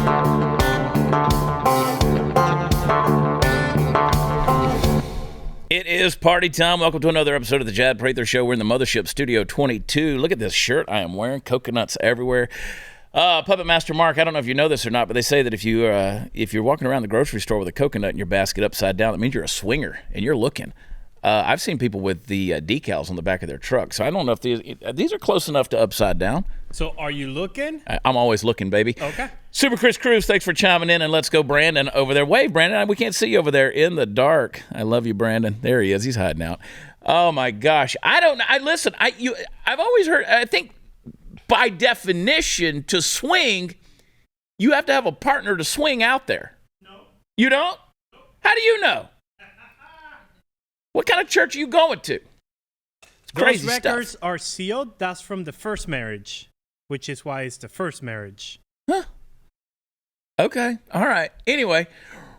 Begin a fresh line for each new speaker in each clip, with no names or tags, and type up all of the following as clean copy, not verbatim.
It is party time. Welcome to another episode of the Chad Prather Show. We're in the Mothership Studio 22. Look at this shirt I am wearing. Coconuts everywhere. Puppet Master Mark, I don't know if you know this or not, but they say that if you're walking around the grocery store with a coconut in your basket upside down, that means you're a swinger and you're looking. I've seen people with the decals on the back of their truck, so I don't know if these are close enough to upside down.
So are you looking?
I'm always looking, baby.
Okay.
Super Chris Cruz, thanks for chiming in, and let's go Brandon over there. Wave, Brandon. We can't see you over there in the dark. I love you, Brandon. There he is. He's hiding out. Oh, my gosh. I've always heard, I think by definition, to swing, you have to have a partner to swing out there. No. You don't? No. How do you know? What kind of church are you going to? It's crazy
stuff. Those records
stuff.
are sealed. That's from the first marriage, which is why it's the first marriage.
Huh. Okay. All right. Anyway,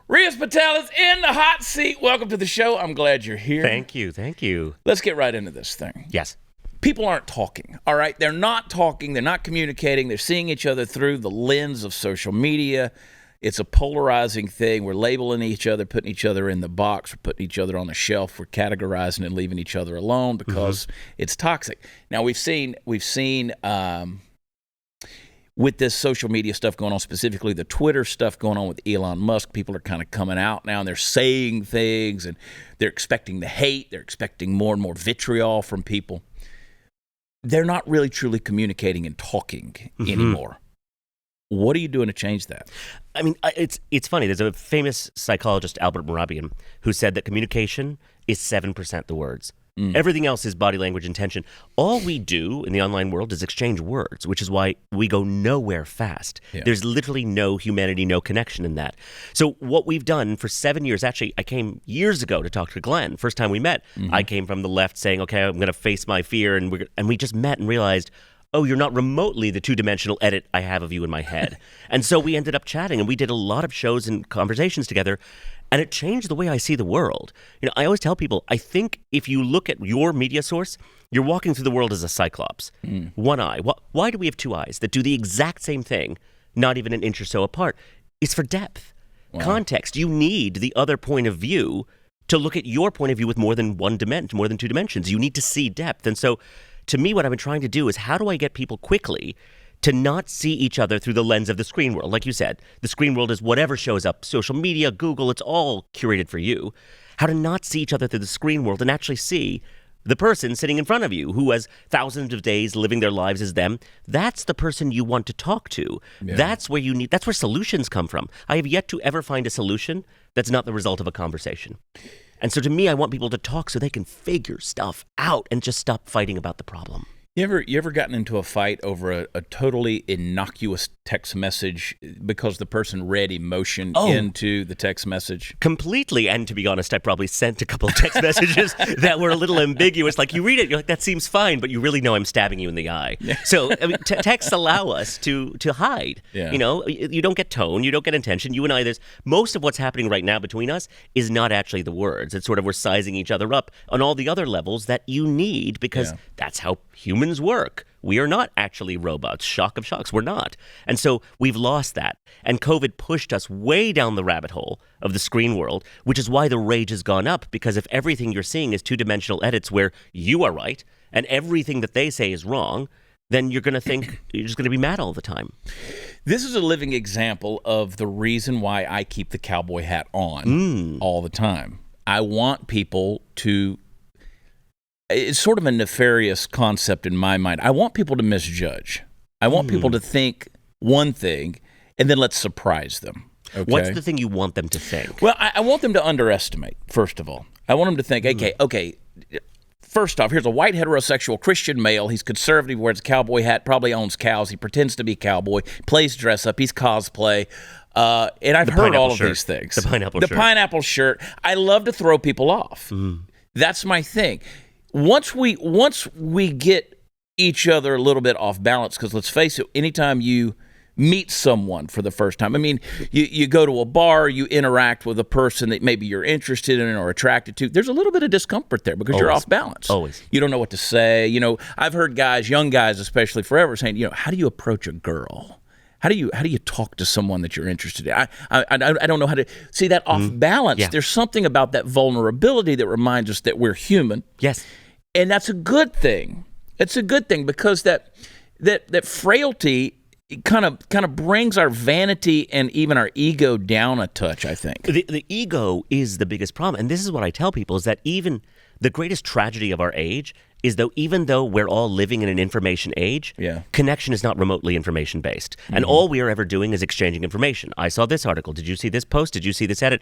Riaz Patel is in the hot seat. Welcome to the show. I'm glad you're here.
Thank you. Thank you.
Let's get right into this thing.
Yes.
People aren't talking, all right? They're not talking. They're not communicating. They're seeing each other through the lens of social media. It's a polarizing thing. We're labeling each other, putting each other in the box. We're putting each other on the shelf. We're categorizing and leaving each other alone because it's toxic. Now, we've seen with this social media stuff going on, specifically the Twitter stuff going on with Elon Musk, people are kind of coming out now and they're saying things and they're expecting the hate. They're expecting more and more vitriol from people. They're not really truly communicating and talking anymore. What are you doing to change that?
I mean, it's funny. There's a famous psychologist, Albert Mehrabian, who said that communication is 7% the words. Everything else is body language, intention. All we do in the online world is exchange words, which is why we go nowhere fast. Yeah. There's literally no humanity, no connection in that. So what we've done for 7 years, actually, I came years ago to talk to Glenn. First time we met, I came from the left saying, okay, I'm going to face my fear. And we just met and realized, oh, you're not remotely the two-dimensional edit I have of you in my head. And so we ended up chatting, and we did a lot of shows and conversations together, and it changed the way I see the world. You know, I always tell people, I think if you look at your media source, you're walking through the world as a cyclops. One eye. Why do we have two eyes that do the exact same thing, not even an inch or so apart? It's for depth. Wow. Context. You need the other point of view to look at your point of view with more than one dimension, more than two dimensions. You need to see depth. And so to me, what I've been trying to do is how do I get people quickly to not see each other through the lens of the screen world? Like you said, the screen world is whatever shows up, social media, Google, it's all curated for you. How to not see each other through the screen world and actually see the person sitting in front of you who has thousands of days living their lives as them. That's the person you want to talk to. Yeah. That's where solutions come from. I have yet to ever find a solution that's not the result of a conversation. And so to me, I want people to talk so they can figure stuff out and just stop fighting about the problem.
You ever gotten into a fight over a totally innocuous text message because the person read emotion into the text message?
Completely. And to be honest, I probably sent a couple of text messages that were a little ambiguous. Like you read it, you're like, that seems fine, but you really know I'm stabbing you in the eye. Yeah. So I mean, texts allow us to hide. Yeah. You know, you don't get tone, you don't get intention. You and I, most of what's happening right now between us is not actually the words. It's sort of we're sizing each other up on all the other levels that you need because that's how humans work. We are not actually robots. Shock of shocks. We're not. And so we've lost that. And COVID pushed us way down the rabbit hole of the screen world, which is why the rage has gone up. Because if everything you're seeing is two-dimensional edits where you are right and everything that they say is wrong, then you're going to think you're just going to be mad all the time.
This is a living example of the reason why I keep the cowboy hat on all the time. I want people to... It's sort of a nefarious concept in my mind. I want people to misjudge. I want people to think one thing, and then let's surprise them. Okay?
What's the thing you want them to think?
Well, I want them to underestimate, first of all. I want them to think, okay, first off, here's a white heterosexual Christian male. He's conservative, wears a cowboy hat, probably owns cows. He pretends to be a cowboy, plays dress up, he's cosplay. And I've heard all of these things.
The
pineapple shirt. I love to throw people off. That's my thing. Once we get each other a little bit off balance, because let's face it, anytime you meet someone for the first time, I mean, you go to a bar, you interact with a person that maybe you're interested in or attracted to, there's a little bit of discomfort there because you're off balance.
Always. You
don't know what to say. You know, I've heard guys, young guys especially, forever saying, you know, how do you approach a girl? How do you talk to someone that you're interested in? I don't know how to see that off balance.
Yeah.
There's something about that vulnerability that reminds us that we're human.
Yes.
And that's a good thing. It's a good thing because that frailty kind of brings our vanity and even our ego down a touch, I think.
The ego is the biggest problem. And this is what I tell people is that even the greatest tragedy of our age is even though we're all living in an information age, connection is not remotely information based. And all we are ever doing is exchanging information. I saw this article. Did you see this post? Did you see this edit?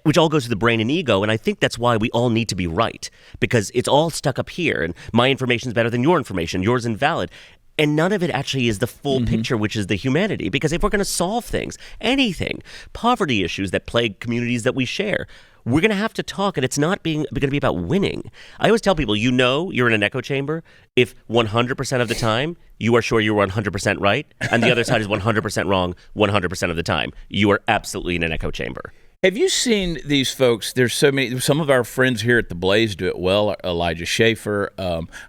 Which all goes to the brain and ego. And I think that's why we all need to be right, because it's all stuck up here. And my information is better than your information. Yours invalid. And none of it actually is the full picture, which is the humanity. Because if we're going to solve things, anything, poverty issues that plague communities that we share, we're going to have to talk, and it's not going to be about winning. I always tell people, you're in an echo chamber if 100% of the time you are sure you're 100% right, and the other side is 100% wrong 100% of the time. You are absolutely in an echo chamber.
Have you seen these folks? There's so many. Some of our friends here at the Blaze do it well. Elijah Schaefer,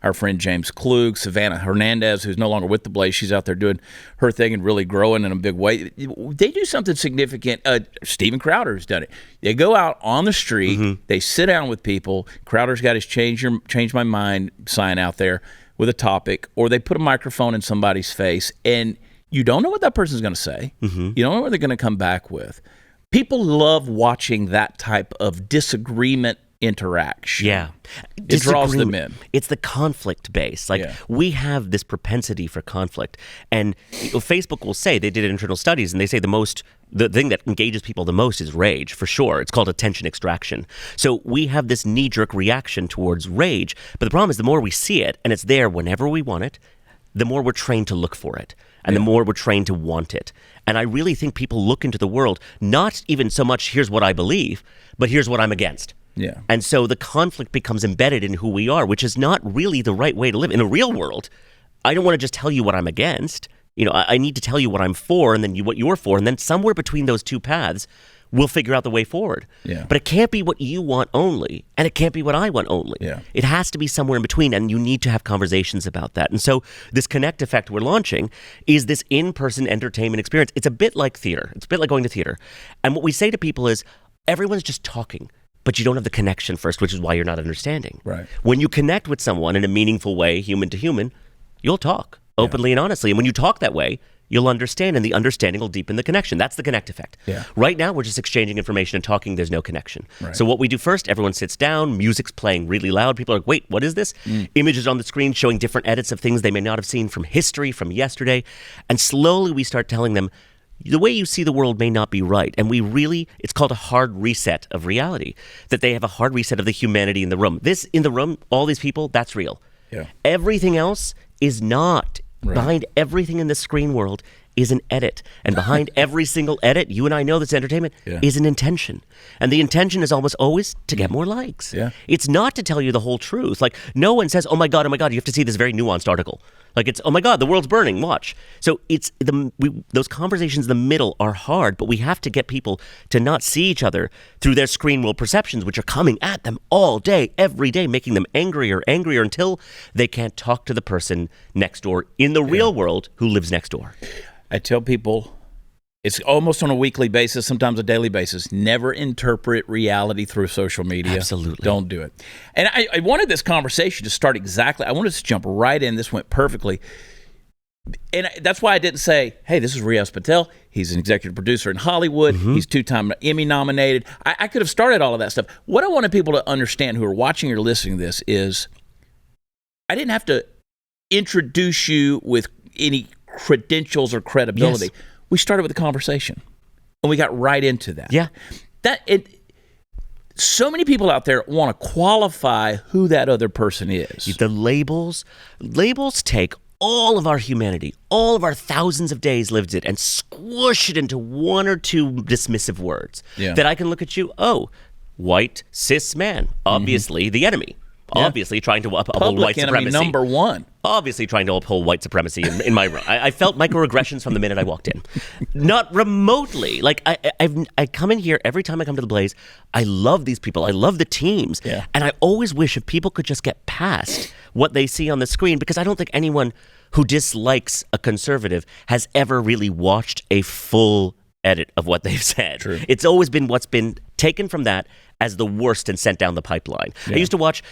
our friend James Klug, Savannah Hernandez, who's no longer with the Blaze. She's out there doing her thing and really growing in a big way. They do something significant. Steven Crowder's done it. They go out on the street. They sit down with people. Crowder's got his change my mind sign out there with a topic, or they put a microphone in somebody's face, and you don't know what that person's going to say. You don't know what they're going to come back with. People love watching that type of disagreement interaction.
Yeah.
It draws them in.
It's the conflict base. We have this propensity for conflict. And Facebook will say, they did internal studies, and they say the thing that engages people the most is rage, for sure. It's called attention extraction. So we have this knee-jerk reaction towards rage. But the problem is the more we see it, and it's there whenever we want it, the more we're trained to look for it. And the more we're trained to want it. And I really think people look into the world, not even so much, here's what I believe, but here's what I'm against.
Yeah.
And so the conflict becomes embedded in who we are, which is not really the right way to live. In a real world, I don't want to just tell you what I'm against. I need to tell you what I'm for, and then what you're for. And then somewhere between those two paths, we'll figure out the way forward.
Yeah.
But it can't be what you want only, and it can't be what I want only.
Yeah.
It has to be somewhere in between, and you need to have conversations about that. And so this Connect effect we're launching is this in-person entertainment experience. It's a bit like theater. It's a bit like going to theater. And what we say to people is, everyone's just talking, but you don't have the connection first, which is why you're not understanding.
Right.
When you connect with someone in a meaningful way, human to human, you'll talk openly and honestly. And when you talk that way, you'll understand, and the understanding will deepen the connection. That's the Connect effect.
Yeah.
Right now, we're just exchanging information and talking. There's no connection.
Right.
So what we do first, everyone sits down, music's playing really loud. People are like, wait, what is this? Images on the screen showing different edits of things they may not have seen from history, from yesterday. And slowly we start telling them, the way you see the world may not be right. And it's called a hard reset of reality, that they have a hard reset of the humanity in the room. This, in the room, all these people, that's real.
Yeah.
Everything else is not. Right. Behind everything in the screen world is an edit. And behind every single edit, you and I know this entertainment, is an intention. And the intention is almost always to get more likes.
Yeah.
It's not to tell you the whole truth. Like, no one says, oh my God, you have to see this very nuanced article. Like, it's, oh my God, the world's burning, watch. So it's those conversations in the middle are hard, but we have to get people to not see each other through their screen world perceptions, which are coming at them all day, every day, making them angrier until they can't talk to the person next door in the real world who lives next door.
I tell people, it's almost on a weekly basis, sometimes a daily basis. Never interpret reality through social media.
Absolutely.
Don't do it. And I wanted this conversation to start exactly. I wanted to jump right in. This went perfectly. And that's why I didn't say, hey, this is Riaz Patel. He's an executive producer in Hollywood. He's 2-time Emmy nominated. I could have started all of that stuff. What I wanted people to understand who are watching or listening to this is I didn't have to introduce you with any credentials or credibility. Yes. We started with a conversation, and we got right into that.
Yeah.
So many people out there want to qualify who that other person is.
The labels take all of our humanity, all of our thousands of days lived it, and squish it into one or two dismissive words.
Yeah.
That I can look at you, oh, white, cis man, obviously the enemy. Obviously trying to uphold
Public
white
enemy
supremacy.
number one.
Obviously trying to uphold white supremacy in my room. I felt microaggressions from the minute I walked in. Not remotely. Like, I come in here every time I come to the Blaze. I love these people. I love the teams.
Yeah.
And I always wish if people could just get past what they see on the screen, because I don't think anyone who dislikes a conservative has ever really watched a full edit of what they've said.
True.
It's always been what's been taken from that as the worst and sent down the pipeline.
Yeah.
I used to watch,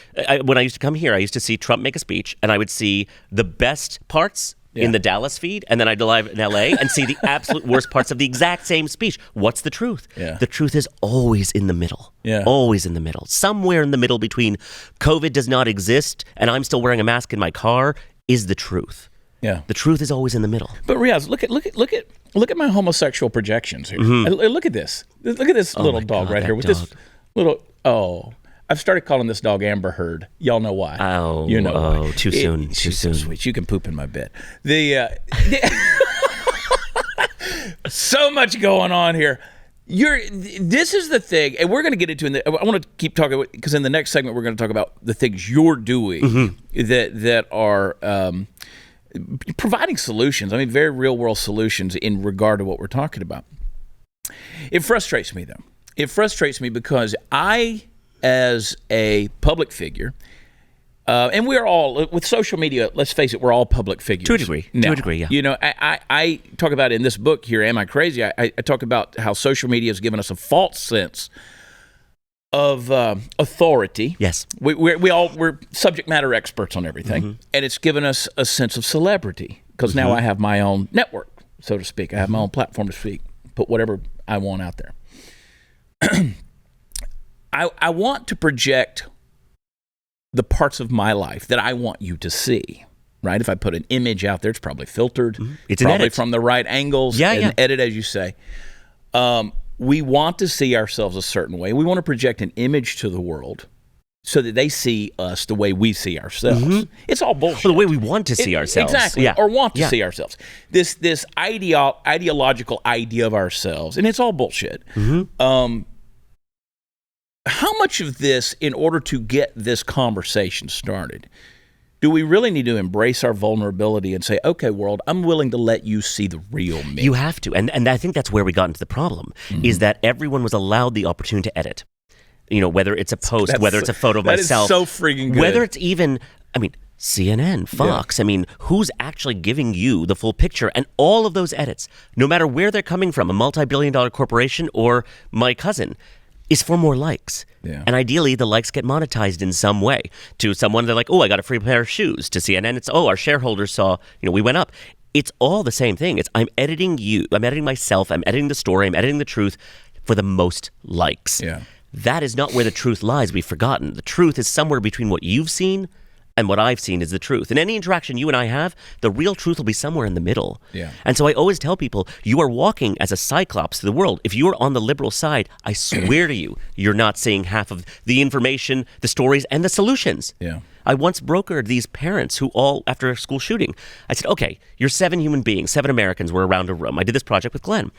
when I used to come here, I used to see Trump make a speech, and I would see the best parts in the Dallas feed, and then I'd live in LA and see the absolute worst parts of the exact same speech. What's the truth?
Yeah.
The truth is always in the middle.
Yeah.
Always in the middle. Somewhere in the middle between COVID does not exist and I'm still wearing a mask in my car is the truth.
Yeah.
The truth is always in the middle.
But Riaz, look at my homosexual projections here. Look at this. Look at this little
my
dog
God,
right
that
here with
dog.
this little. Oh, I've started calling this dog Amber Heard. Y'all know why?
Oh,
you know why?
too soon. Too
She's so
soon.
sweet. You can poop in my bed. So much going on here. This is the thing, and we're going to get into. I want to keep talking because in the next segment we're going to talk about the things you're doing that are. Providing solutions. I mean, very real world solutions in regard to what we're talking about. It frustrates me, though. It frustrates me because I, as a public figure, and we're all, with social media, let's face it, we're all public figures.
To a degree.
Now.
To a degree, yeah.
You know, I talk about in this book here, Am I Crazy? I talk about how social media has given us a false sense of authority.
Yes.
We're subject matter experts on everything, and it's given us a sense of celebrity because now I have my own network, so to speak. I have my own platform to speak, put whatever I want out there. I want to project the parts of my life that I want you to see. Right? If I put an image out there, it's probably filtered.
It's an
probably
edit.
from the right angles. And edit, as you say. We want to see ourselves a certain way. We want to project an image to the world so that they see us the way we see ourselves. It's all bullshit.
Well, the way we want to see ourselves.
Exactly.
Yeah.
Or want to see ourselves. This ideological idea of ourselves, and it's all bullshit. How much of this, in order to get this conversation started, do we really need to embrace our vulnerability and say, okay, world, I'm willing to let you see the real me?
You have to. And I think that's where we got into the problem, is that everyone was allowed the opportunity to edit. You know, whether it's a post, whether it's a photo of myself.
That is so freaking good.
Whether it's even, CNN, Fox. Who's actually giving you the full picture? And all of those edits, no matter where they're coming from, a multi-billion-dollar corporation or my cousin, is for more likes.
Yeah.
And ideally, the likes get monetized in some way. To someone, they're like, oh, I got a free pair of shoes. To CNN, it's, oh, our shareholders saw, we went up. It's all the same thing. It's, I'm editing you. I'm editing myself. I'm editing the story. I'm editing the truth for the most likes.
Yeah.
That is not where the truth lies. We've forgotten. The truth is somewhere between what you've seen and what I've seen is the truth. In any interaction you and I have, the real truth will be somewhere in the middle.
Yeah.
And so I always tell people, you are walking as a cyclops through the world. If you are on the liberal side, I swear to you, you're not seeing half of the information, the stories, and the solutions.
Yeah.
I once brokered these parents who all, after a school shooting, I said, okay, you're 7 human beings, 7 Americans were around a room. I did this project with Glenn.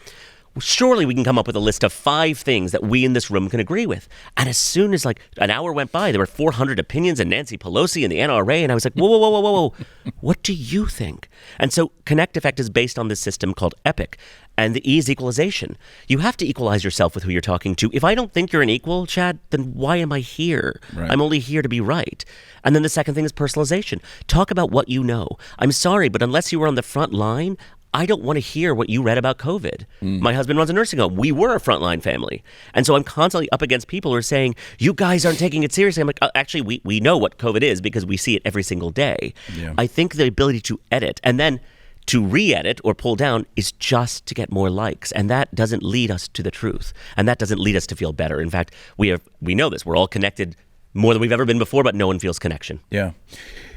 Surely we can come up with a list of 5 things that we in this room can agree with. And as soon as an hour went by, there were 400 opinions and Nancy Pelosi and the NRA. And I was like, whoa. What do you think? And so Connect Effect is based on this system called EPIC. And the E is equalization. You have to equalize yourself with who you're talking to. If I don't think you're an equal, Chad, then why am I here?
Right.
I'm only here to be right. And then the second thing is personalization. Talk about what you know. I'm sorry, but unless you were on the front line, I don't want to hear what you read about COVID. My husband runs a nursing home. We were a frontline family. And so I'm constantly up against people who are saying, you guys aren't taking it seriously. I'm like, actually, we know what COVID is because we see it every single day.
Yeah.
I think the ability to edit and then to re-edit or pull down is just to get more likes. And that doesn't lead us to the truth. And that doesn't lead us to feel better. In fact, we know this. We're all connected more than we've ever been before, but no one feels connection.
Yeah.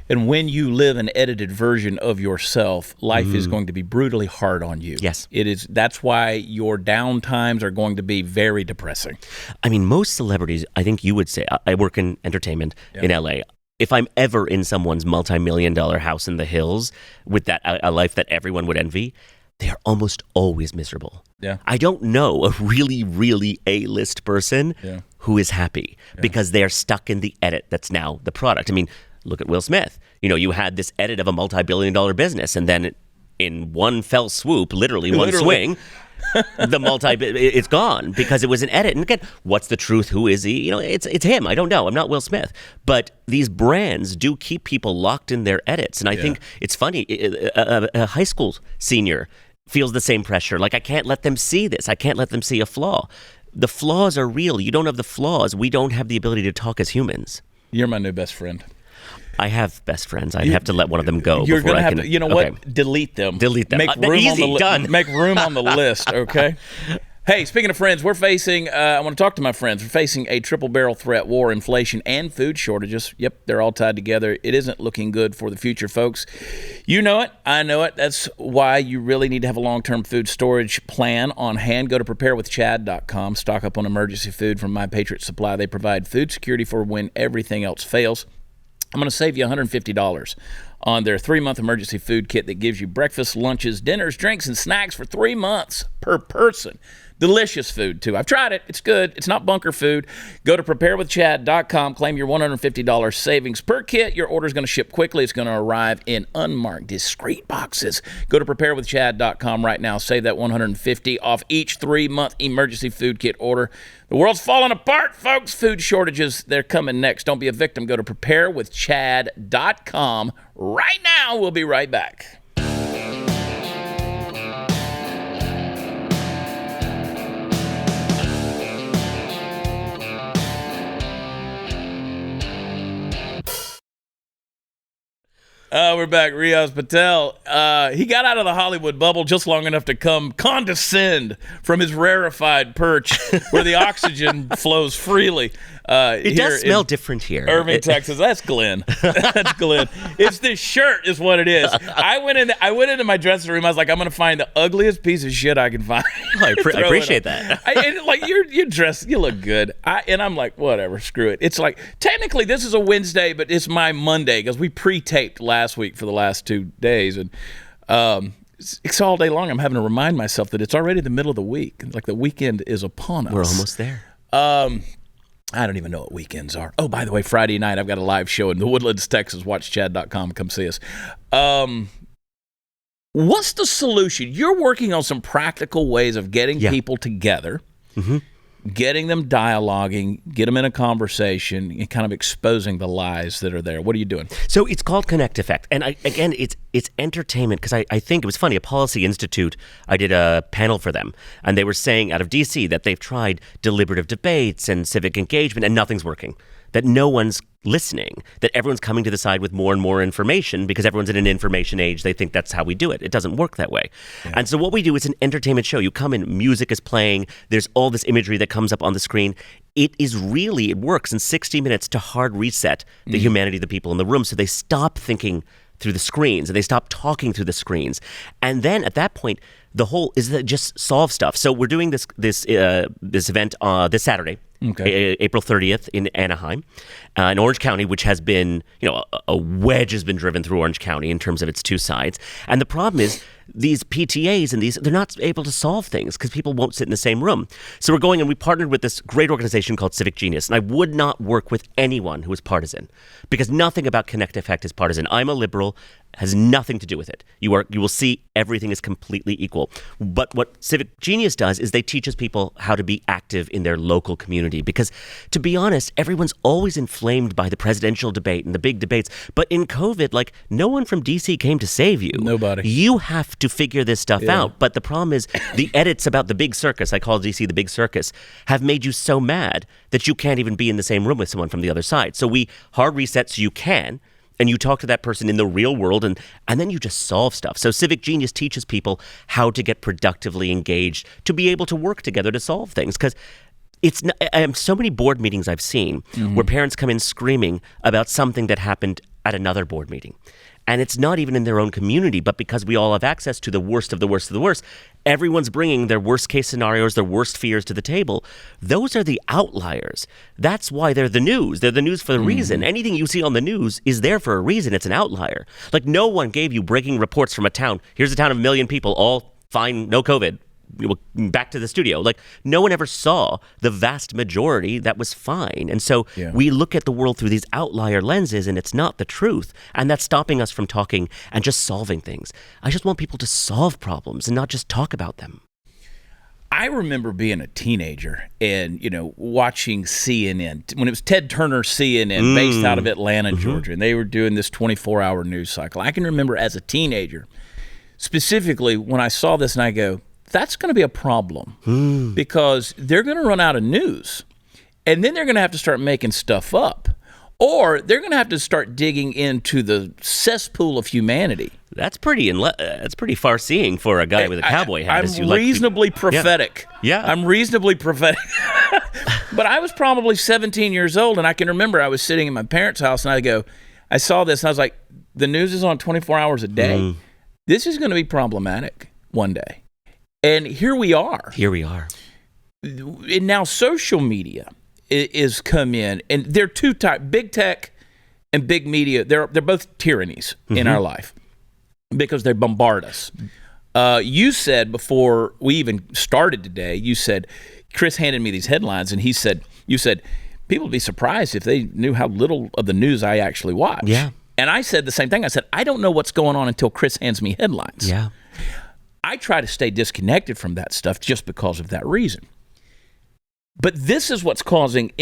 And when you live an edited version of yourself, life is going to be brutally hard on you.
Yes.
It is. That's why your down times are going to be very depressing.
I mean, most celebrities, I think you would say, I work in entertainment in LA. If I'm ever in someone's multi-million-dollar house in the hills with that a life that everyone would envy, they are almost always miserable.
Yeah.
I don't know a really, really A-list person who is happy because they are stuck in the edit that's now the product. I mean, look at Will Smith. You know, you had this edit of a multi-billion-dollar business, and then in one fell swoop, literally one swing, it's gone because it was an edit. And again, what's the truth? Who is he? You know, it's him. I don't know. I'm not Will Smith. But these brands do keep people locked in their edits. And I think it's funny. A high school senior feels the same pressure. Like, I can't let them see this. I can't let them see a flaw. The flaws are real. You don't have the flaws. We don't have the ability to talk as humans.
You're my new best friend.
I have best friends. I'd have to let one of them go.
You're
going to
have to, you know what? Delete them.
Delete them.
Make room
Easy, done.
Make room on the list, okay? Hey, speaking of friends, we're facing, I want to talk to my friends. We're facing a triple barrel threat: war, inflation, and food shortages. Yep, they're all tied together. It isn't looking good for the future, folks. You know it. I know it. That's why you really need to have a long-term food storage plan on hand. Go to preparewithchad.com. Stock up on emergency food from My Patriot Supply. They provide food security for when everything else fails. I'm going to save you $150 on their 3-month emergency food kit that gives you breakfast, lunches, dinners, drinks, and snacks for 3 months per person. Delicious food, too. I've tried it. It's good. It's not bunker food. Go to preparewithchad.com. Claim your $150 savings per kit. Your order is going to ship quickly. It's going to arrive in unmarked, discreet boxes. Go to preparewithchad.com right now. Save that $150 off each 3-month emergency food kit order. The world's falling apart, folks. Food shortages, they're coming next. Don't be a victim. Go to preparewithchad.com right now. We'll be right back. We're back. Riaz Patel. He got out of the Hollywood bubble just long enough to come condescend from his rarefied perch where the oxygen flows freely.
It does smell different here.
Irving, Texas. That's Glenn. That's Glenn. It's this shirt is what it is. I went into my dressing room. I was like, I'm going to find the ugliest piece of shit I can find.
I appreciate that.
Like, you're dressed, you look good. And I'm like, whatever, screw it. It's like, technically this is a Wednesday, but it's my Monday because we pre-taped last week for the last 2 days. And it's all day long. I'm having to remind myself that it's already the middle of the week. Like, the weekend is upon us.
We're almost there.
I don't even know what weekends are. Oh, by the way, Friday night, I've got a live show in the Woodlands, Texas. Watch chad.com. Come see us. What's the solution? You're working on some practical ways of getting people together, getting them dialoguing, get them in a conversation, and kind of exposing the lies that are there. What are you doing?
So it's called Connect Effect. And it's entertainment because I think it was funny. A Policy Institute, I did a panel for them, and they were saying out of D.C. that they've tried deliberative debates and civic engagement, and nothing's working. That no one's listening, that everyone's coming to the side with more and more information because everyone's in an information age. They think that's how we do it. It doesn't work that way. Yeah. And so what we do is an entertainment show. You come in, music is playing, there's all this imagery that comes up on the screen. It works in 60 minutes to hard reset the humanity of the people in the room so they stop thinking through the screens and they stop talking through the screens. And then at that point, the whole is that just solve stuff. So we're doing this event this Saturday. Okay. April 30th in Anaheim, in Orange County, which has been, a wedge has been driven through Orange County in terms of its two sides. And the problem is these PTAs and they're not able to solve things because people won't sit in the same room. So we're going and we partnered with this great organization called Civic Genius. And I would not work with anyone who is partisan because nothing about Connect Effect is partisan. I'm a liberal, has nothing to do with it. You will see everything is completely equal. But what Civic Genius does is they teaches people how to be active in their local community. Because to be honest, everyone's always inflamed by the presidential debate and the big debates. But in COVID, no one from DC came to save you.
Nobody.
You have to figure this stuff out. But the problem is the edits about the big circus, I call DC the big circus, have made you so mad that you can't even be in the same room with someone from the other side. So we hard reset so you can. And you talk to that person in the real world, and then you just solve stuff. So Civic Genius teaches people how to get productively engaged, to be able to work together to solve things. Because I have so many board meetings I've seen where parents come in screaming about something that happened at another board meeting. And it's not even in their own community, but because we all have access to the worst of the worst of the worst, everyone's bringing their worst case scenarios, their worst fears to the table. Those are the outliers. That's why they're the news. They're the news for a reason. Anything you see on the news is there for a reason. It's an outlier. No one gave you breaking reports from a town. Here's a town of 1 million people, all fine, no COVID. Back to the studio. Like, no one ever saw the vast majority that was fine. And so we look at the world through these outlier lenses, and it's not the truth. And that's stopping us from talking and just solving things. I just want people to solve problems and not just talk about them.
I remember being a teenager and, watching CNN when it was Ted Turner's CNN based out of Atlanta, Georgia, and they were doing this 24-hour news cycle. I can remember as a teenager, specifically when I saw this and I go, that's going to be a problem because they're going to run out of news, and then they're going to have to start making stuff up, or they're going to have to start digging into the cesspool of humanity.
That's pretty far-seeing for a guy with a cowboy hat.
I'm reasonably prophetic.
Yeah.
I'm reasonably prophetic. But I was probably 17 years old, and I can remember I was sitting in my parents' house, and I saw this, and I was like, the news is on 24 hours a day. This is going to be problematic one day. And here we are. And now social media is come in, and they're two types, big tech and big media. They're both tyrannies in our life because they bombard us. You said before we even started today, Chris handed me these headlines, and you said, people would be surprised if they knew how little of the news I actually watch.
Yeah.
And I said the same thing. I said, I don't know what's going on until Chris hands me headlines.
Yeah.
I try to stay disconnected from that stuff just because of that reason. But this is what's causing,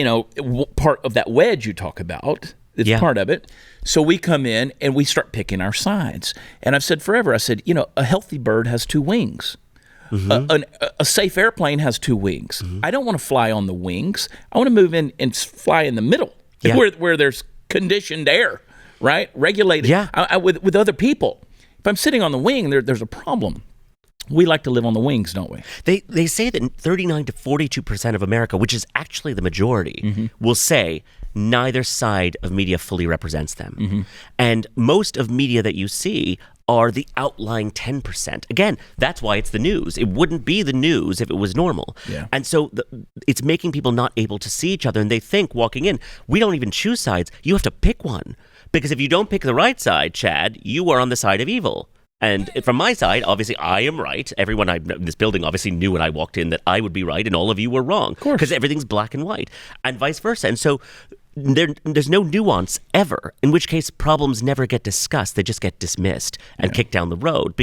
part of that wedge you talk about. It's part of it. So we come in and we start picking our sides. And I've said forever, a healthy bird has two wings. A safe airplane has two wings. I don't want to fly on the wings. I want to move in and fly in the middle where there's conditioned air, right? Regulated with other people. If I'm sitting on the wing, there's a problem. We like to live on the wings, don't we?
They say that 39 to 42% of America, which is actually the majority, will say neither side of media fully represents them. And most of media that you see are the outlying 10%. Again, that's why it's the news. It wouldn't be the news if it was normal.
Yeah.
And so it's making people not able to see each other. And they think walking in, we don't even choose sides. You have to pick one. Because if you don't pick the right side, Chad, you are on the side of evil. And from my side, obviously, I am right. Everyone in this building obviously knew when I walked in that I would be right and all of you were wrong. Because everything's black and white and vice versa. And so there's no nuance ever, in which case problems never get discussed. They just get dismissed and kicked down the road.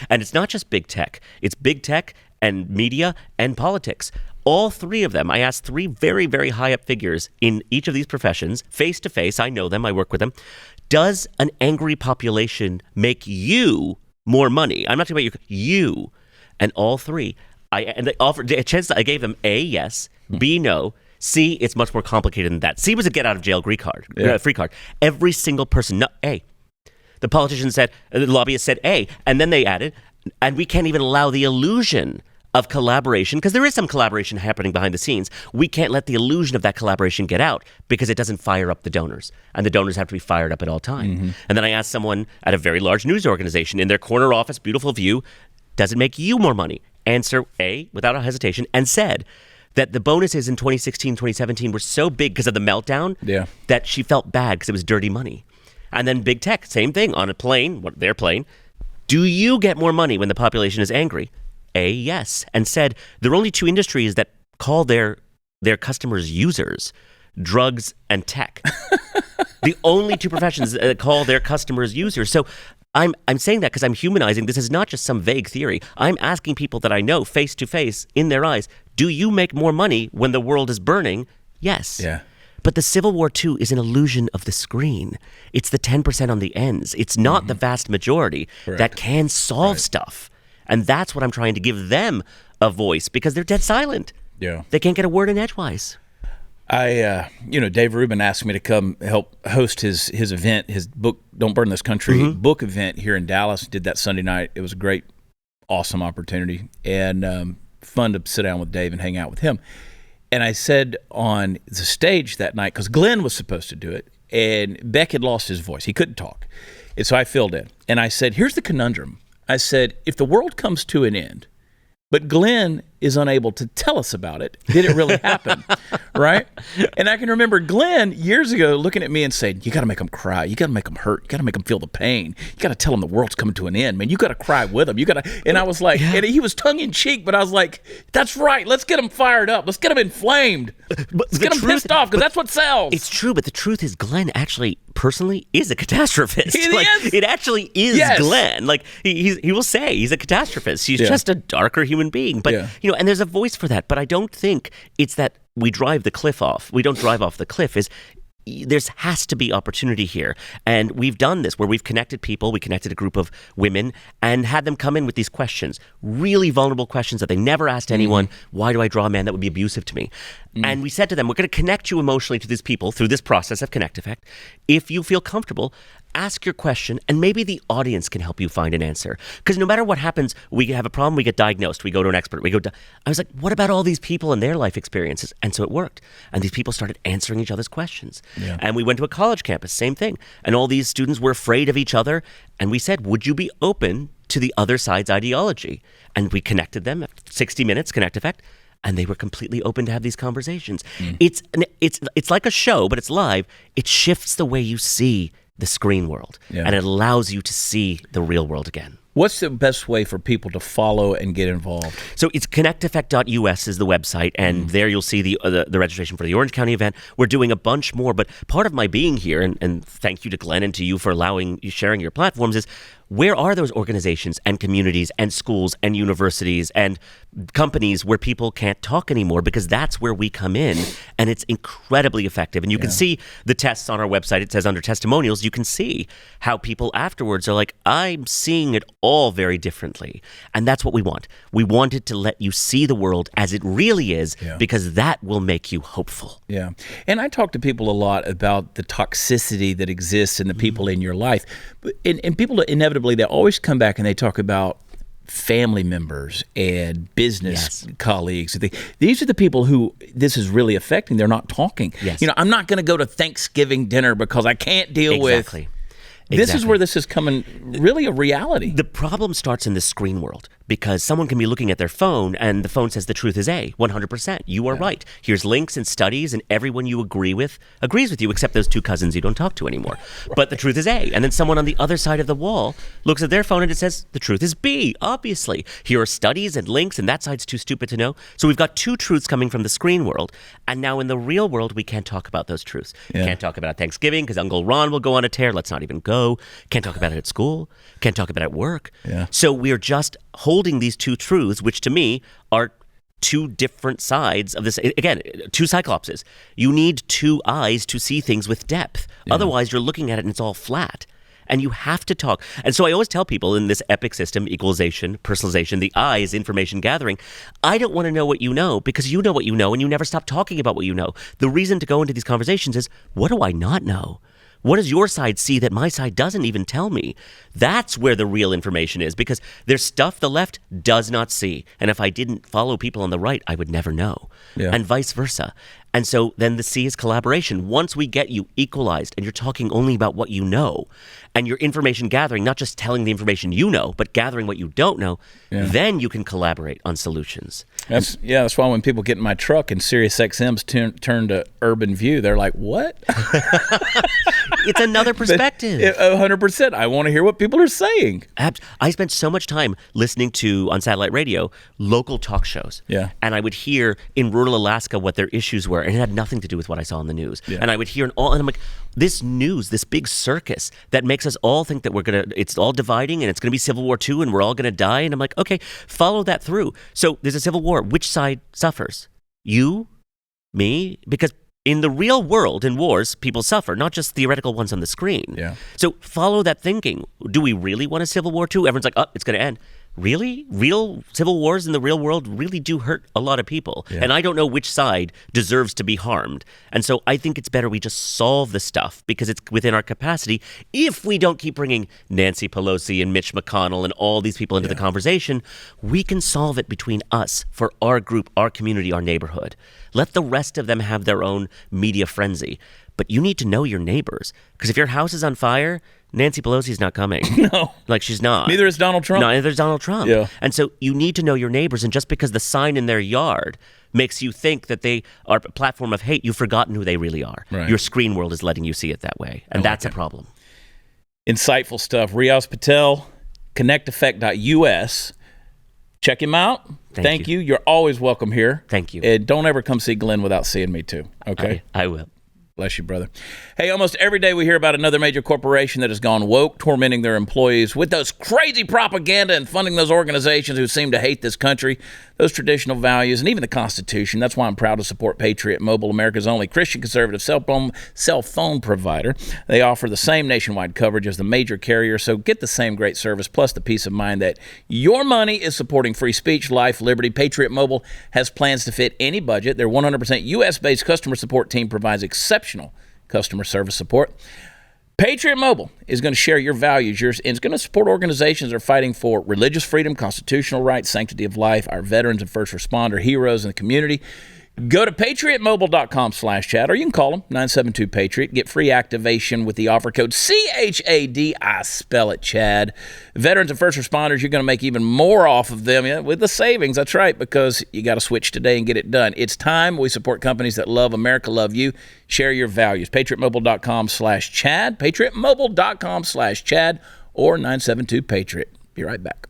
And it's not just big tech. It's big tech and media and politics. All three of them, I asked three very, very high up figures in each of these professions, face to face. I know them. I work with them. Does an angry population make you more money? I'm not talking about you. And all three, they offered a chance. I gave them A, yes, B, no, C, it's much more complicated than that. C was a get out of jail free card. Every single person, no, A. The politician said, the lobbyist said A, and then they added, and we can't even allow the illusion of collaboration, because there is some collaboration happening behind the scenes. We can't let the illusion of that collaboration get out because it doesn't fire up the donors, and the donors have to be fired up at all time. And then I asked someone at a very large news organization in their corner office, beautiful view, does it make you more money? Answer A, without a hesitation, and said that the bonuses in 2016, 2017 were so big because of the meltdown that she felt bad because it was dirty money. And then big tech, same thing, on a plane, their plane. Do you get more money when the population is angry? A, yes, and said there are only two industries that call their customers users, drugs and tech. The only two professions that call their customers users. So I'm saying that because I'm humanizing. This is not just some vague theory. I'm asking people that I know face to face in their eyes, do you make more money when the world is burning? Yes.
Yeah.
But the Civil War II is an illusion of the screen. It's the 10% on the ends. It's not the vast majority that can solve stuff. And that's what I'm trying to give them a voice, because they're dead silent.
Yeah.
They can't get a word in edgewise.
Dave Rubin asked me to come help host his event, his book, Don't Burn This Country book event here in Dallas. Did that Sunday night. It was a great, awesome opportunity, and fun to sit down with Dave and hang out with him. And I said on the stage that night, because Glenn was supposed to do it, and Beck had lost his voice. He couldn't talk. And so I filled in. And I said, here's the conundrum. I said, if the world comes to an end, but Glenn is unable to tell us about it. Did it really happen? Right? And I can remember Glenn years ago looking at me and saying, you got to make them cry. You got to make them hurt. You got to make them feel the pain. You got to tell them the world's coming to an end, man. You got to cry with them. You got to. And I was like, and he was tongue in cheek, but I was like, that's right. Let's get them fired up. Let's get them inflamed. Let's get them pissed off because that's what sells.
It's true, but the truth is Glenn actually personally is a catastrophist.
He is?
It actually is Glenn. Like he will say he's a catastrophist. He's just a darker human being. But and there's a voice for that. But I don't think it's that we drive the cliff off. We don't drive off the cliff. There has to be opportunity here. And we've done this where we've connected people. We connected a group of women and had them come in with these questions, really vulnerable questions that they never asked anyone. Why do I draw a man that would be abusive to me? And we said to them, we're going to connect you emotionally to these people through this process of Connect Effect. If you feel comfortable, ask your question, and maybe the audience can help you find an answer. Because no matter what happens, we have a problem, we get diagnosed, we go to an expert, I was like, what about all these people and their life experiences? And so it worked. And these people started answering each other's questions. Yeah. And we went to a college campus, same thing. And all these students were afraid of each other. And we said, would you be open to the other side's ideology? And we connected them at 60 minutes, Connect Effect. And they were completely open to have these conversations. It's like a show, but it's live. It shifts the way you see the screen world, and it allows you to see the real world again.
What's the best way for people to follow and get involved?
So it's connecteffect.us is the website, and there you'll see the registration for the Orange County event. We're doing a bunch more, but part of my being here, and thank you to Glenn and to you for sharing your platforms, is where are those organizations and communities and schools and universities and companies where people can't talk anymore? Because that's where we come in, and it's incredibly effective. And you can see the tests on our website. It says under testimonials, you can see how people afterwards are like, I'm seeing it all very differently. And that's what we want. We wanted to let you see the world as it really is, because that will make you hopeful.
Yeah. And I talk to people a lot about the toxicity that exists in the people in your life. And people inevitably, they always come back and they talk about family members and business colleagues. These are the people who this is really affecting. They're not talking.
Yes.
I'm not going to go to Thanksgiving dinner because I can't deal with. This is where this is coming really a reality.
The problem starts in the screen world, because someone can be looking at their phone and the phone says the truth is A, 100%. You are right. Here's links and studies, and everyone you agree with agrees with you, except those two cousins you don't talk to anymore. But the truth is A. And then someone on the other side of the wall looks at their phone and it says the truth is B, obviously. Here are studies and links, and that side's too stupid to know. So we've got two truths coming from the screen world, and now in the real world, we can't talk about those truths. Can't talk about Thanksgiving because Uncle Ron will go on a tear. Let's not even go. Can't talk about it at school. Can't talk about it at work. So we're just holding these two truths, which to me are two different sides of this. Again, two cyclopses. You need two eyes to see things with depth. Otherwise, you're looking at it and it's all flat. And you have to talk. And so I always tell people in this epic system, equalization, personalization, the I is information gathering. I don't want to know what you know, because you know what you know and you never stop talking about what you know. The reason to go into these conversations is, what do I not know? What does your side see that my side doesn't even tell me? That's where the real information is, because there's stuff the left does not see. And if I didn't follow people on the right, I would never know. And vice versa. And so then the C is collaboration. Once we get you equalized and you're talking only about what you know, and your information gathering, not just telling the information you know, but gathering what you don't know, then you can collaborate on solutions.
That's why when people get in my truck and Sirius XM's turn to Urban View, they're like, what?
It's another perspective.
100%. I want to hear what people are saying.
I spent so much time listening to, on satellite radio, local talk shows. And I would hear in rural Alaska what their issues were, and it had nothing to do with what I saw in the news. And I would hear and I'm like, this news, this big circus that makes us all think that it's all dividing and it's going to be Civil War II and we're all going to die. And I'm like, okay, follow that through. So there's a civil war. Which side suffers? You? Me? Because in the real world, in wars, people suffer, not just theoretical ones on the screen. So follow that thinking. Do we really want a Civil War II? Everyone's like, oh, it's going to end. Really? Real civil wars in the real world really do hurt a lot of people. And I don't know which side deserves to be harmed. And so I think it's better we just solve the stuff, because it's within our capacity. If we don't keep bringing Nancy Pelosi and Mitch McConnell and all these people into the conversation, we can solve it between us, for our group, our community, our neighborhood. Let the rest of them have their own media frenzy. But you need to know your neighbors, because if your house is on fire, Nancy Pelosi's not coming.
No.
Like, she's not.
Neither is Donald Trump.
No, neither is Donald Trump.
Yeah.
And so you need to know your neighbors, and just because the sign in their yard makes you think that they are a platform of hate, you've forgotten who they really are.
Right.
Your screen world is letting you see it that way, and that's a problem.
Insightful stuff. Riaz Patel, connecteffect.us. Check him out. Thank you. You're always welcome here.
Thank you.
And don't ever come see Glenn without seeing me too. Okay?
I will.
Bless you, brother. Hey, almost every day we hear about another major corporation that has gone woke, tormenting their employees with those crazy propaganda and funding those organizations who seem to hate this country, those traditional values, and even the Constitution. That's why I'm proud to support Patriot Mobile, America's only Christian conservative cell phone provider. They offer the same nationwide coverage as the major carrier, so get the same great service, plus the peace of mind that your money is supporting free speech, life, liberty. Patriot Mobile has plans to fit any budget. Their 100% U.S.-based customer support team provides exceptional customer service support. Patriot Mobile is going to share your values, and it's going to support organizations that are fighting for religious freedom, constitutional rights, sanctity of life, our veterans and first responder heroes in the community. Go to patriotmobile.com/chat, or you can call them, 972-PATRIOT. Get free activation with the offer code CHAD. I spell it, Chad. Veterans and first responders, you're going to make even more off of them with the savings. That's right, because you got to switch today and get it done. It's time. We support companies that love America, love you. Share your values. patriotmobile.com/Chad, patriotmobile.com/Chad, or 972-PATRIOT. Be right back.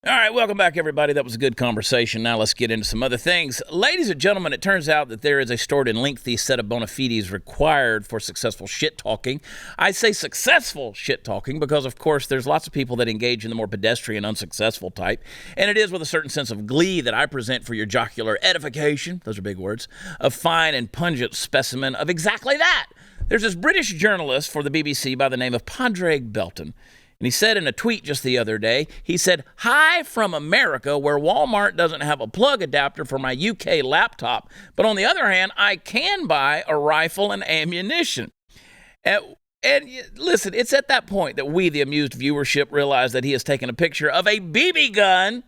All right, welcome back, everybody. That was a good conversation. Now let's get into some other things. Ladies and gentlemen, it turns out that there is a stored and lengthy set of bona fides required for successful shit-talking. I say successful shit-talking because, of course, there's lots of people that engage in the more pedestrian, unsuccessful type, and it is with a certain sense of glee that I present for your jocular edification, those are big words, a fine and pungent specimen of exactly that. There's this British journalist for the BBC by the name of Padraig Belton. And he said in a tweet just the other day, he said, "Hi from America, where Walmart doesn't have a plug adapter for my UK laptop. But on the other hand, I can buy a rifle and ammunition." And listen, it's at that point that we, the amused viewership, realize that he has taken a picture of a BB gun.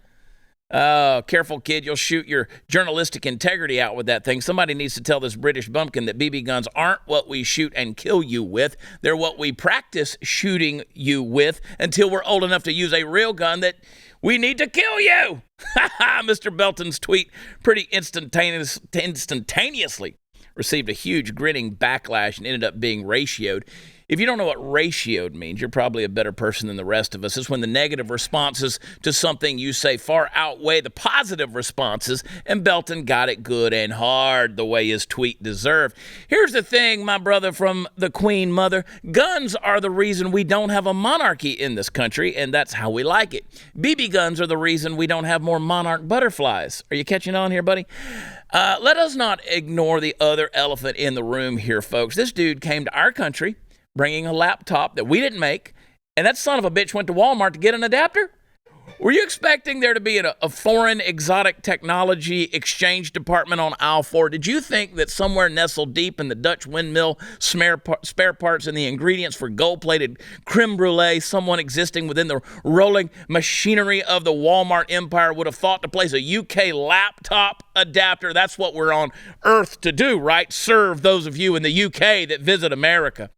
Oh, careful, kid. You'll shoot your journalistic integrity out with that thing. Somebody needs to tell this British bumpkin that BB guns aren't what we shoot and kill you with. They're what we practice shooting you with until we're old enough to use a real gun that we need to kill you. Mr. Belton's tweet pretty instantaneously received a huge grinning backlash and ended up being ratioed. If you don't know what ratioed means, you're probably a better person than the rest of us. It's when the negative responses to something you say far outweigh the positive responses, and Belton got it good and hard the way his tweet deserved. Here's the thing, my brother from the Queen Mother. Guns are the reason we don't have a monarchy in this country, and that's how we like it. BB guns are the reason we don't have more monarch butterflies. Are you catching on here, buddy? Let us not ignore the other elephant in the room here, folks. This dude came to our country bringing a laptop that we didn't make, and that son of a bitch went to Walmart to get an adapter? Were you expecting there to be a foreign exotic technology exchange department on aisle 4? Did you think that somewhere nestled deep in the Dutch windmill spare parts and the ingredients for gold-plated creme brulee, someone existing within the rolling machinery of the Walmart empire would have thought to place a UK laptop adapter? That's what we're on Earth to do, right? Serve those of you in the UK that visit America.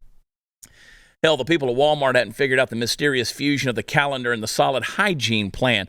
Hell, the people of Walmart hadn't figured out the mysterious fusion of the calendar and the solid hygiene plan.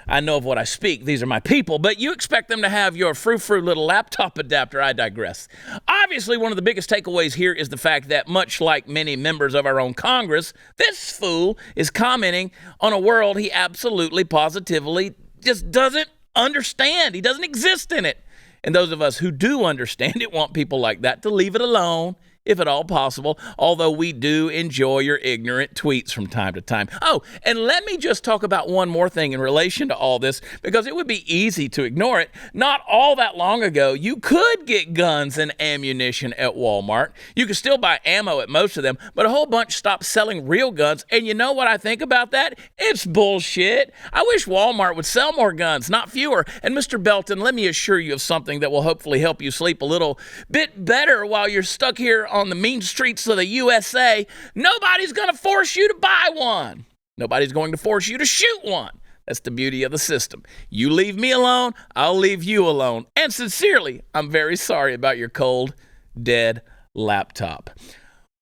I know of what I speak. These are my people. But you expect them to have your frou-frou little laptop adapter. I digress. Obviously, one of the biggest takeaways here is the fact that, much like many members of our own Congress, this fool is commenting on a world he absolutely, positively just doesn't understand. He doesn't exist in it. And those of us who do understand it want people like that to leave it alone, if at all possible, although we do enjoy your ignorant tweets from time to time. Oh, and let me just talk about one more thing in relation to all this, because it would be easy to ignore it. Not all that long ago, you could get guns and ammunition at Walmart. You could still buy ammo at most of them, but a whole bunch stopped selling real guns, and you know what I think about that? It's bullshit. I wish Walmart would sell more guns, not fewer. And Mr. Belton, let me assure you of something that will hopefully help you sleep a little bit better while you're stuck here on the mean streets of the USA. Nobody's going to force you to buy one. Nobody's going to force you to shoot one. That's the beauty of the system. You leave me alone, I'll leave you alone. And sincerely, I'm very sorry about your cold, dead laptop.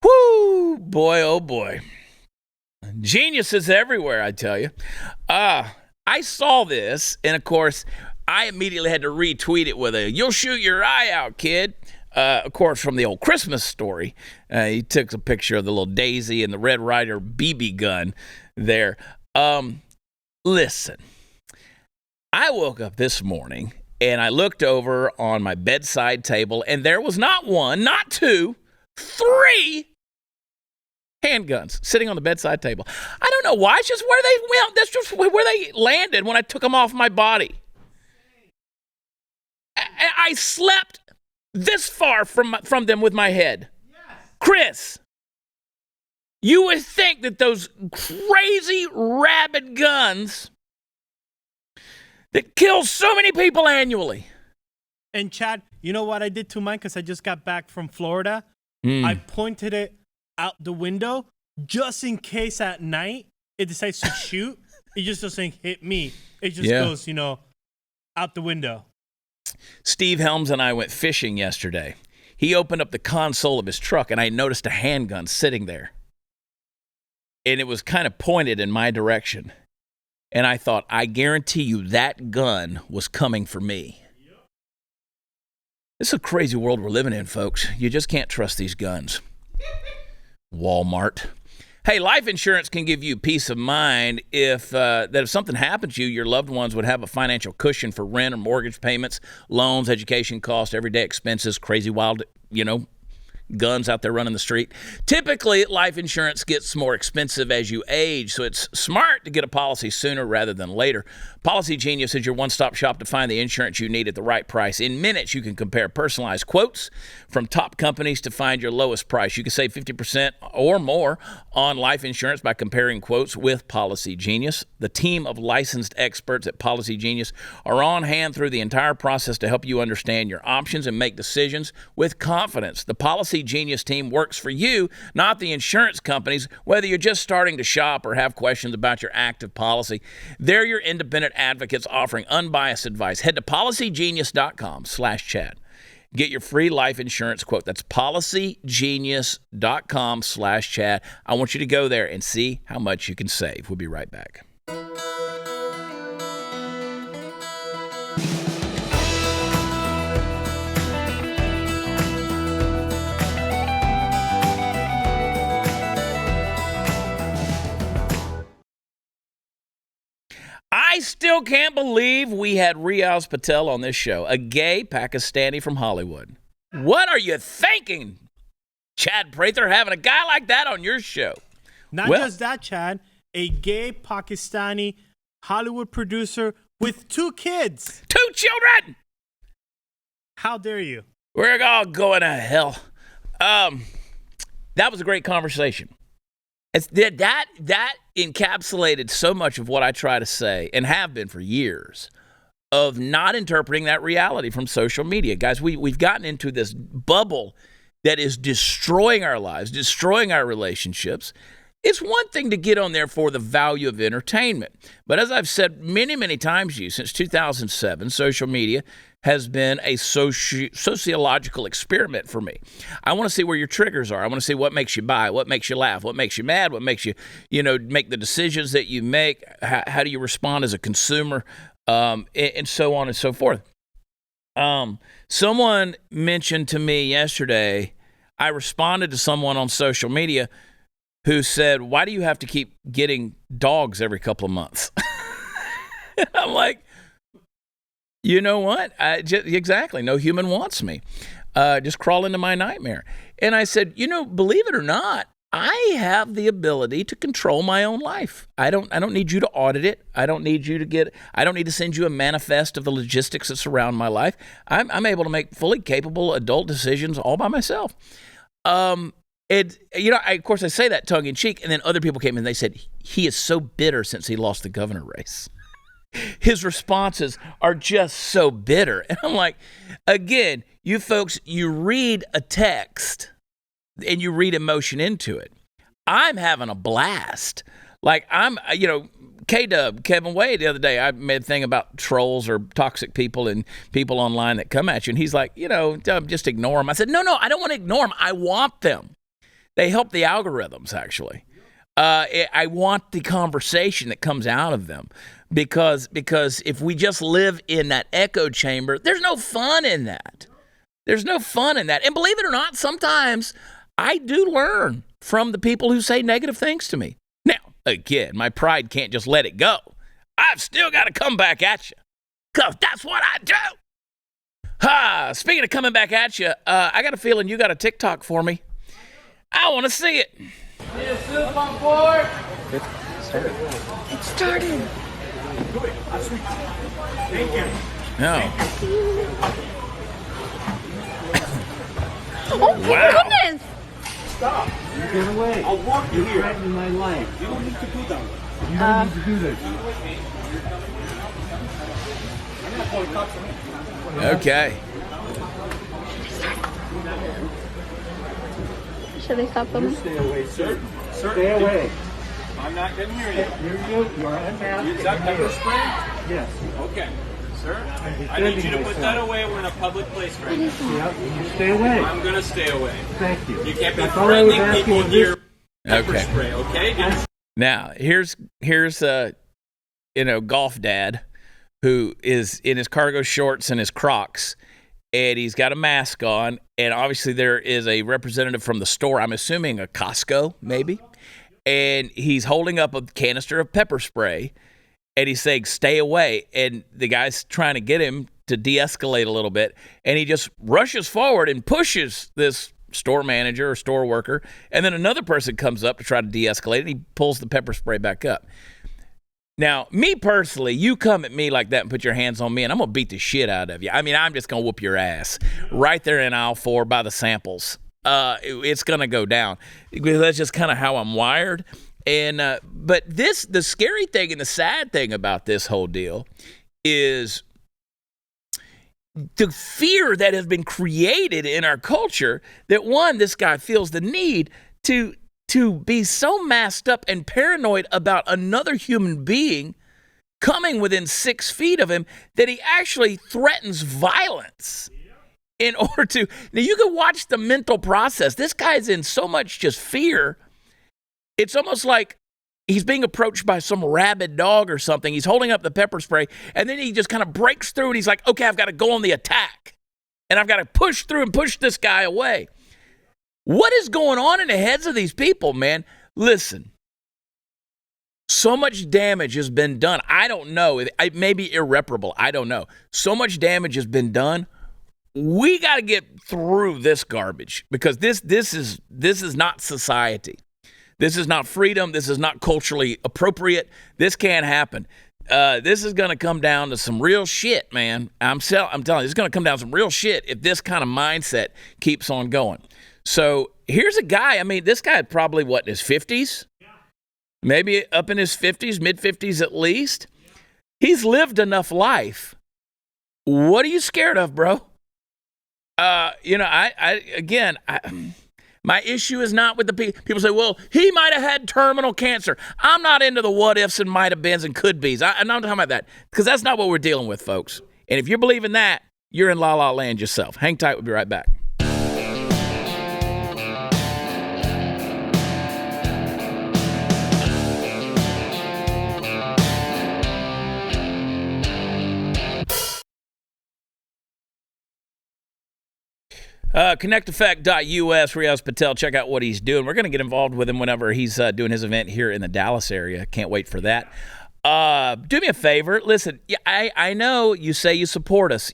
Whoo, boy, oh boy. Geniuses everywhere, I tell you. I saw this, and of course, I immediately had to retweet it with "You'll shoot your eye out, kid." Of course, from the old Christmas Story. He took a picture of the little Daisy and the Red Ryder BB gun there. Listen, I woke up this morning, and I looked over on my bedside table, and there was not one, not two, 3 handguns sitting on the bedside table. I don't know why. It's just where they went. That's just where they landed when I took them off my body. I slept this far from them with my head. Chris, you would think that those crazy rabid guns that kill so many people annually.
And Chad, you know what I did to mine? Because I just got back from Florida. I pointed it out the window just in case at night it decides to shoot. It just doesn't hit me. It just goes, out the window.
Steve Helms and I went fishing yesterday. He opened up the console of his truck, and I noticed a handgun sitting there. And it was kind of pointed in my direction. And I thought, I guarantee you that gun was coming for me. It's a crazy world we're living in, folks. You just can't trust these guns. Walmart. Hey, life insurance can give you peace of mind if something happens to you, your loved ones would have a financial cushion for rent or mortgage payments, loans, education costs, everyday expenses, crazy wild, guns out there running the street. Typically, life insurance gets more expensive as you age, so it's smart to get a policy sooner rather than later. Policy Genius is your one-stop shop to find the insurance you need at the right price. In minutes, you can compare personalized quotes from top companies to find your lowest price. You can save 50% or more on life insurance by comparing quotes with Policy Genius. The team of licensed experts at Policy Genius are on hand through the entire process to help you understand your options and make decisions with confidence. The Policy Genius team works for you, not the insurance companies, whether you're just starting to shop or have questions about your active policy. They're your independent advocates offering unbiased advice. Head to policygenius.com/Chad. Get your free life insurance quote. That's policygenius.com/Chad. I want you to go there and see how much you can save. We'll be right back. I still can't believe we had Riaz Patel on this show, a gay Pakistani from Hollywood. What are you thinking, Chad Prather, having a guy like that on your show?
Not just that, Chad. A gay Pakistani Hollywood producer with 2 kids.
2 children!
How dare you?
We're all going to hell. That was a great conversation. That encapsulated so much of what I try to say, and have been for years, of not interpreting that reality from social media. Guys, we've gotten into this bubble that is destroying our lives, destroying our relationships. It's one thing to get on there for the value of entertainment. But as I've said many, many times to you, since 2007, social media has been a sociological experiment for me. I want to see where your triggers are. I want to see what makes you buy, what makes you laugh, what makes you mad, what makes you, make the decisions that you make. How do you respond as a consumer, and so on and so forth. Someone mentioned to me yesterday, I responded to someone on social media who said, "Why do you have to keep getting dogs every couple of months?" I'm like, you know what? Exactly. No human wants me. Just crawl into my nightmare. And I said, believe it or not, I have the ability to control my own life. I don't need you to audit it. I don't need to send you a manifest of the logistics that surround my life. I'm able to make fully capable adult decisions all by myself. Of course I say that tongue in cheek, and then other people came in and they said, he is so bitter since he lost the governor race. His responses are just so bitter. And I'm like, again, you folks, you read a text and you read emotion into it. I'm having a blast Like K-Dub, Kevin Wade, the other day, I made a thing about trolls or toxic people and people online that come at you. And he's like, just ignore them. I said, no, I don't want to ignore them. I want them. They help the algorithms, actually. I want the conversation that comes out of them because if we just live in that echo chamber, there's no fun in that. There's no fun in that. And believe it or not, sometimes I do learn from the people who say negative things to me. Now, again, my pride can't just let it go. I've still got to come back at you because that's what I do. Speaking of coming back at you, I got a feeling you got a TikTok for me. I want to see it.
Need a soup on board?
It started.
Thank you.
No.
Oh my goodness!
Stop.
Get away.
I'll walk you
You're
here.
threatening my life.
You don't need to do that.
You don't need to do this.
I'm not calling cops on you.
Okay.
Should I stop them?
Stay away, sir.
Sir,
Stay away.
I'm not getting here yet.
You are unmasked.
Is that pepper spray?
Yes.
Okay. Sir, I need you to put that away. We're in a public place right now.
Yeah, you stay away.
I'm going to stay away.
Thank you.
You can't be
That's all I was
threatening people
asking.
here. Pepper
Okay.
spray, okay?
Now, here's golf dad who is in his cargo shorts and his Crocs, and he's got a mask on, and obviously there is a representative from the store, I'm assuming a Costco, maybe, and he's holding up a canister of pepper spray, and he's saying, stay away, and the guy's trying to get him to de-escalate a little bit, and he just rushes forward and pushes this store manager or store worker, and then another person comes up to try to de-escalate, and he pulls the pepper spray back up. Now, me personally, you come at me like that and put your hands on me, and I'm going to beat the shit out of you. I mean, I'm just going to whoop your ass right there in aisle 4 by the samples. It's going to go down. That's just kind of how I'm wired. And but the scary thing and the sad thing about this whole deal is the fear that has been created in our culture that, one, this guy feels the need to be so masked up and paranoid about another human being coming within 6 feet of him that he actually threatens violence in order to. Now, you can watch the mental process. This guy's in so much just fear. It's almost like he's being approached by some rabid dog or something. He's holding up the pepper spray, and then he just kind of breaks through, and he's like, okay, I've got to go on the attack, and I've got to push through and push this guy away. What is going on in the heads of these people, man? Listen, so much damage has been done. I don't know. It may be irreparable. I don't know. So much damage has been done. We got to get through this garbage because this is not society. This is not freedom. This is not culturally appropriate. This can't happen. This is going to come down to some real shit, man. I'm telling you, it's going to come down to some real shit if this kind of mindset keeps on going. So here's a guy. I mean, this guy probably, in his 50s? Maybe up in his 50s, mid-50s at least. He's lived enough life. What are you scared of, bro? My issue is not with the people say, well, he might have had terminal cancer. I'm not into the what ifs and might have beens and could be's. I'm not talking about that because that's not what we're dealing with, folks. And if you're believing that, you're in la la land yourself. Hang tight. We'll be right back. ConnectEffect.us, Riaz Patel, check out what he's doing. We're going to get involved with him whenever he's doing his event here in the Dallas area. Can't wait for that. Do me a favor. Listen, I know you say you support us.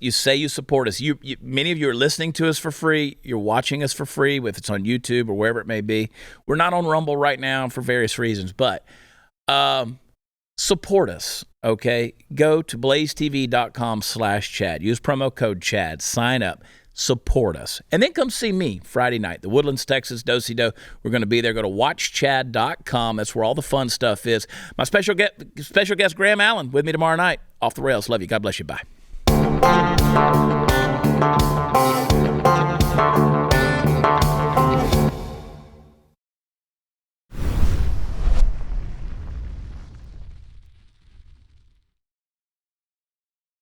Many of you are listening to us for free. You're watching us for free, if it's on YouTube or wherever it may be. We're not on Rumble right now for various reasons, but support us, okay? Go to blazetv.com/Chad. Use promo code Chad. Sign up. Support us. And then come see me Friday night, the Woodlands, Texas, Do-Si-Do. We're going to be there. Go to watchchad.com. That's where all the fun stuff is. My special guest, Graham Allen, with me tomorrow night. Off the rails. Love you. God bless you. Bye.